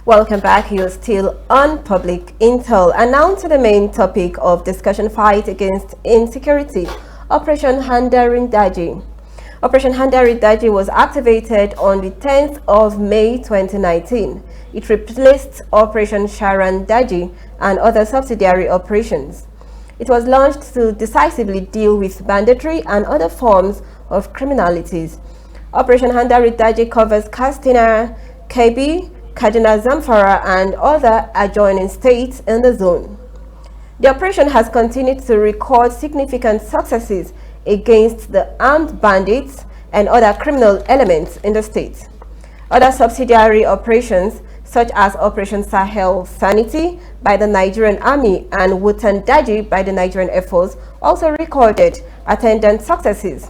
Welcome back. You're still on Public Intel. And now to the main topic of discussion: fight against insecurity. Operation Handarin Daji. Operation Handarin Daji was activated on the 10th of May 2019. It replaced Operation Sharan Daji and other subsidiary operations. It was launched to decisively deal with banditry and other forms of criminalities. Operation Handarin Daji covers Katsina, Kebbi, Kaduna, Zamfara, and other adjoining states in the zone. The operation has continued to record significant successes against the armed bandits and other criminal elements in the state. Other subsidiary operations, such as Operation Sahel Sanity by the Nigerian Army and Wutan Daji by the Nigerian Air Force, also recorded attendant successes.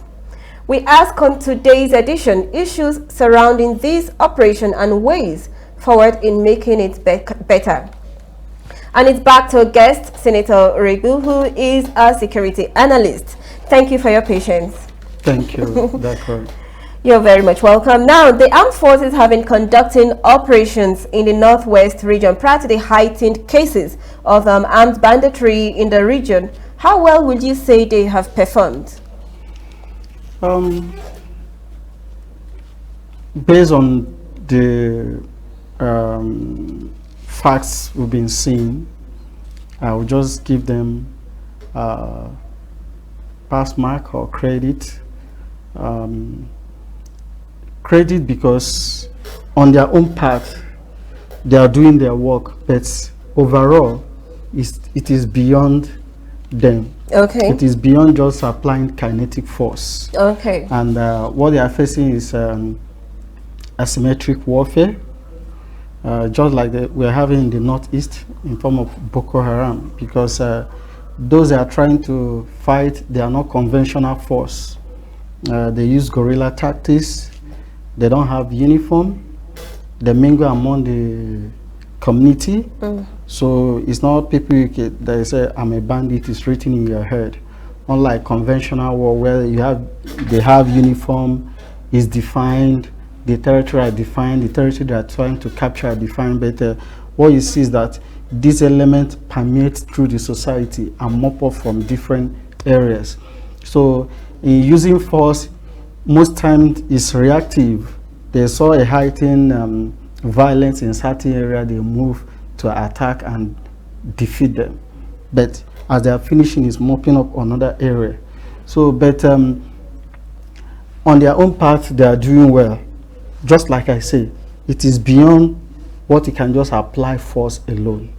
We ask on today's edition issues surrounding this operation and ways forward in making it better. And it's back to our guest, Senator Regu, who is a security analyst. Thank you for your patience. Thank you, Dr. You're very much welcome. Now, the armed forces have been conducting operations in the Northwest region prior to the heightened cases of armed banditry in the region. How well would you say they have performed? Based on the facts we've been seeing, I will just give them pass mark or credit. Credit because on their own part they are doing their work, but overall it is beyond them. Okay. It is beyond just applying kinetic force. Okay. And what they are facing is asymmetric warfare, just like we're having in the Northeast in form of Boko Haram, because those that are trying to fight, they are not conventional force. They use guerrilla tactics. They don't have uniform. They mingle among the community. So it's not people that say, I'm a bandit, it's written in your head. Unlike conventional war where they have uniform, is defined, the territory are defined, the territory they are trying to capture are defined. But what you see is that this element permeates through the society and mop up from different areas. So in using force, most times it's reactive. They saw a heightened violence in certain area, they move to attack and defeat them. But as they are finishing, it's mopping up another area. So, but on their own part, they are doing well. Just like I say, it is beyond what you can just apply force alone.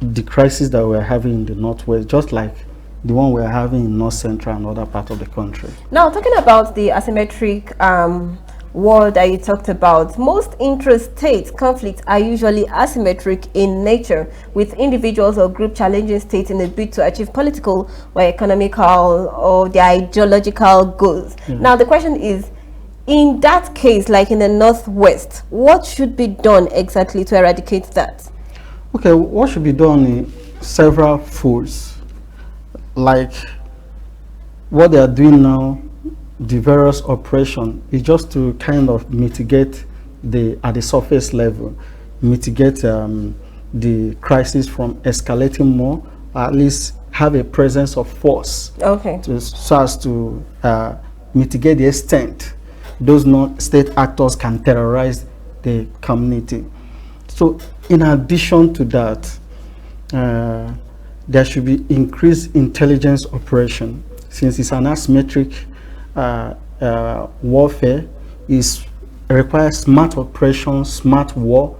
The crisis that we're having in the Northwest, just like the one we're having in North Central and other parts of the country. Now, talking about the asymmetric war that you talked about, most intrastate conflicts are usually asymmetric in nature, with individuals or group challenging states in a bid to achieve political or economical or their ideological goals. Now, the question is, in that case, like in the Northwest, what should be done exactly to eradicate that? Okay, what should be done in several folds. Like what they are doing now, the various operation is just to kind of mitigate at the surface level, mitigate the crisis from escalating more, or at least have a presence of force. Okay. So as to mitigate the extent those non-state actors can terrorize the community. So in addition to that, there should be increased intelligence operation. Since it's an asymmetric warfare, it requires smart operation, smart war,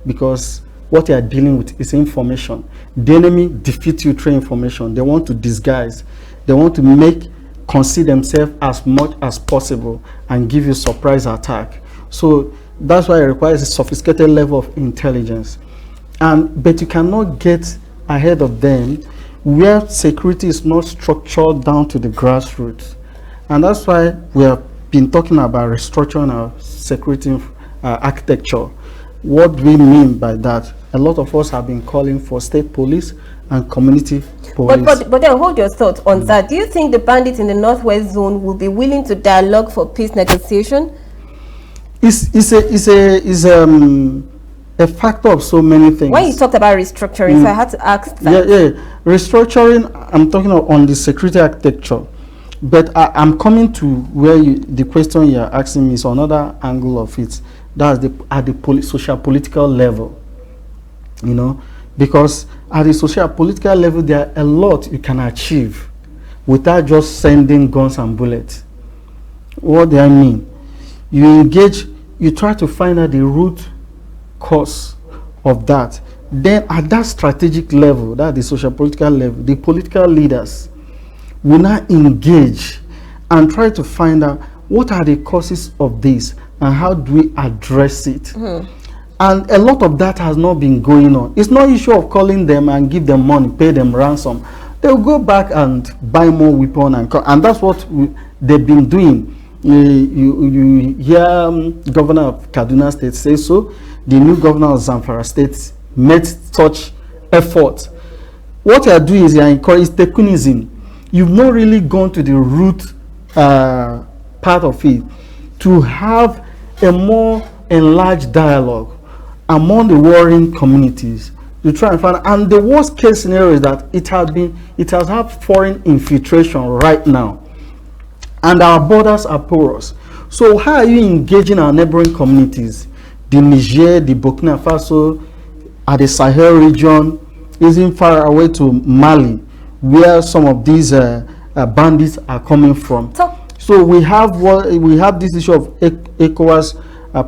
because what they are dealing with is information. The enemy defeats you through information. They want to disguise. They want to conceal themselves as much as possible and give you surprise attack. So that's why it requires a sophisticated level of intelligence. But you cannot get ahead of them where security is not structured down to the grassroots. And that's why we have been talking about restructuring our security architecture. What do we mean by that? A lot of us have been calling for state police and community police. But then hold your thoughts on that. Do you think the bandits in the Northwest zone will be willing to dialogue for peace negotiation? a factor of so many things. When you talked about restructuring, so I had to ask that. Yeah. Restructuring, I'm talking on the security architecture. But I'm coming to where the question you're asking me is another angle of it. That's at the social political level. You know, because at the social political level, there are a lot you can achieve without just sending guns and bullets. What do I mean? You engage, you try to find out the root cause of that. Then at that strategic level, that the social political level, the political leaders will now engage and try to find out what are the causes of this and how do we address it. And a lot of that has not been going on. It's not issue of calling them and give them money, pay them ransom. They'll go back and buy more weapon and that's what they've been doing. You hear Governor of Kaduna State say so. The new governor of Zamfara State made such effort. What you are doing is you are encouraging Tekunism. You've not really gone to the root part of it to have a more enlarged dialogue among the warring communities to try and find. And the worst case scenario is that it has had foreign infiltration right now, and our borders are porous. So how are you engaging our neighboring communities? The Niger, the Burkina Faso, at the Sahel region, isn't far away to Mali, where some of these bandits are coming from. So we have this issue of ECOWAS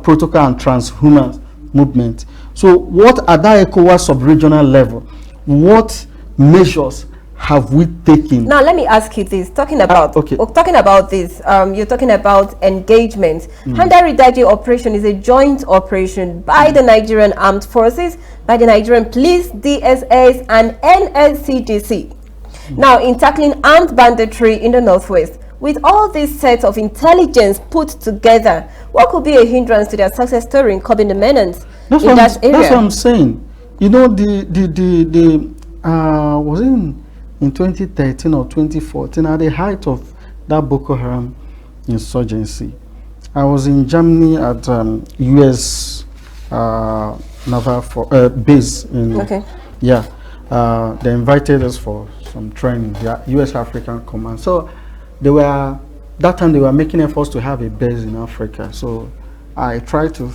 protocol and transhuman movement. So what at that ECOWAS sub-regional level, what measures have we taken? Now let me ask you this, talking about this, you're talking about engagement. Handari Daji operation is a joint operation by the Nigerian Armed Forces, by the Nigerian Police, DSS and NSCDC. Now in tackling armed banditry in the Northwest, with all these sets of intelligence put together, what could be a hindrance to their success story in curbing the menace in that area? That's what I'm saying. You know, was it in 2013 or 2014, at the height of that Boko Haram insurgency, I was in Germany at U.S. naval base. They invited us for some training, the U.S. African Command. So that time they were making efforts to have a base in Africa. So I tried to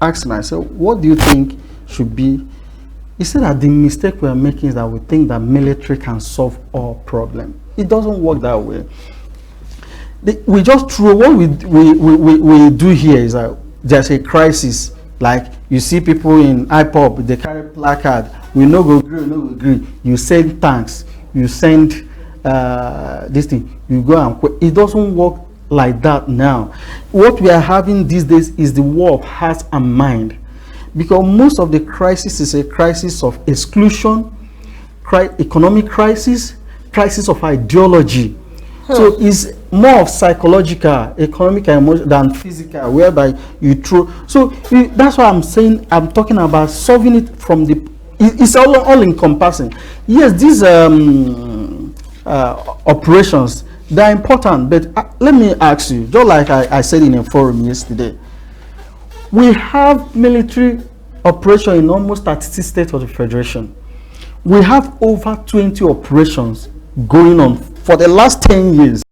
ask myself, what do you think should be? He said that the mistake we are making is that we think that military can solve all problems. It doesn't work that way. We just throw what we do here is that there's a crisis. Like you see people in IPOB, they carry placard. We no go agree, no go agree. You send tanks, you send this thing, you go and quit. It doesn't work like that now. What we are having these days is the war of heart and mind, because most of the crisis is a crisis of exclusion, economic crisis of ideology. So it's more of psychological, economic, and emotional than physical, whereby you throw. So that's why I'm saying I'm talking about solving it from the. It's all encompassing. Yes, these operations, they're important, but let me ask you, just like I said in a forum yesterday, we have military operation in almost 36 states of the Federation. We have over 20 operations going on for the last 10 years.